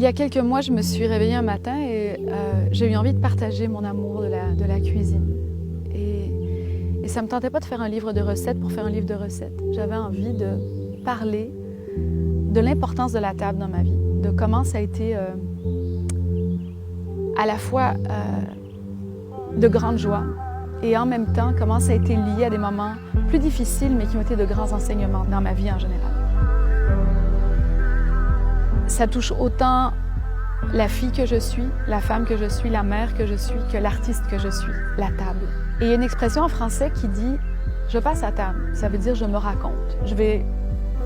Il y a quelques mois, je me suis réveillée un matin et j'ai eu envie de partager mon amour de la cuisine. Et ça ne me tentait pas de faire un livre de recettes pour faire un livre de recettes. J'avais envie de parler de l'importance de la table dans ma vie, de comment ça a été à la fois de grande joie et en même temps comment ça a été lié à des moments plus difficiles mais qui ont été de grands enseignements dans ma vie en général. Ça touche autant la fille que je suis, la femme que je suis, la mère que je suis, que l'artiste que je suis, la table. Et il y a une expression en français qui dit « je passe à table », ça veut dire « je me raconte », je vais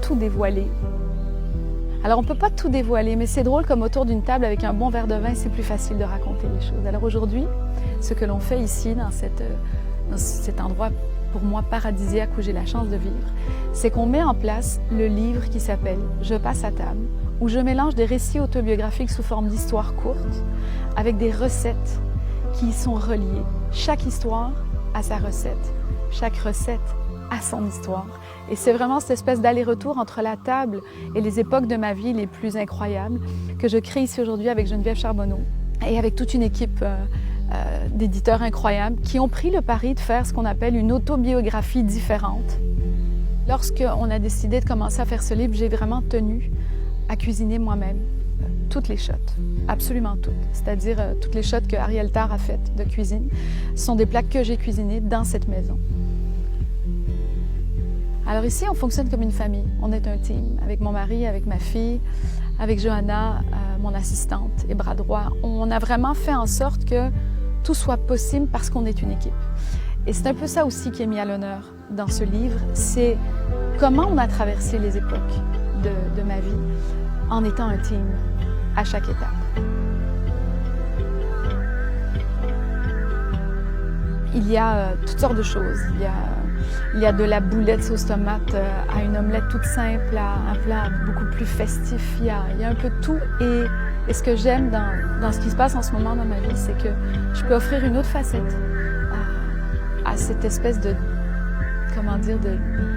tout dévoiler. Alors on ne peut pas tout dévoiler, mais c'est drôle comme autour d'une table avec un bon verre de vin, c'est plus facile de raconter les choses. Alors aujourd'hui, ce que l'on fait ici, dans cet endroit pour moi paradisiaque où j'ai la chance de vivre, c'est qu'on met en place le livre qui s'appelle « Je passe à table », où je mélange des récits autobiographiques sous forme d'histoires courtes avec des recettes qui y sont reliées. Chaque histoire a sa recette, chaque recette a son histoire. Et c'est vraiment cette espèce d'aller-retour entre la table et les époques de ma vie les plus incroyables que je crée ici aujourd'hui avec Geneviève Charbonneau et avec toute une équipe d'éditeurs incroyables qui ont pris le pari de faire ce qu'on appelle une autobiographie différente. Lorsqu'on a décidé de commencer à faire ce livre, j'ai vraiment tenu à cuisiner moi-même toutes les shots, absolument toutes. C'est-à-dire toutes les shots que Ariel Tard a faites de cuisine sont des plats que j'ai cuisinés dans cette maison. Alors ici, on fonctionne comme une famille. On est un team, avec mon mari, avec ma fille, avec Johanna, mon assistante et bras droit. On a vraiment fait en sorte que tout soit possible parce qu'on est une équipe. Et c'est un peu ça aussi qui est mis à l'honneur dans ce livre, c'est comment on a traversé les époques de ma vie en étant un team à chaque étape. Il y a toutes sortes de choses. Il y a de la boulette sauce tomate à une omelette toute simple, à un plat beaucoup plus festif. Il y a un peu de tout. Et ce que j'aime dans ce qui se passe en ce moment dans ma vie, c'est que je peux offrir une autre facette à cette espèce de, comment dire,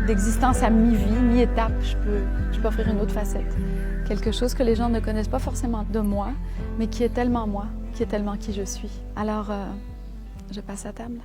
d'existence à mi-vie, mi-étape. Je peux offrir une autre facette. Quelque chose que les gens ne connaissent pas forcément de moi, mais qui est tellement moi, qui est tellement qui je suis. Alors, je passe à table.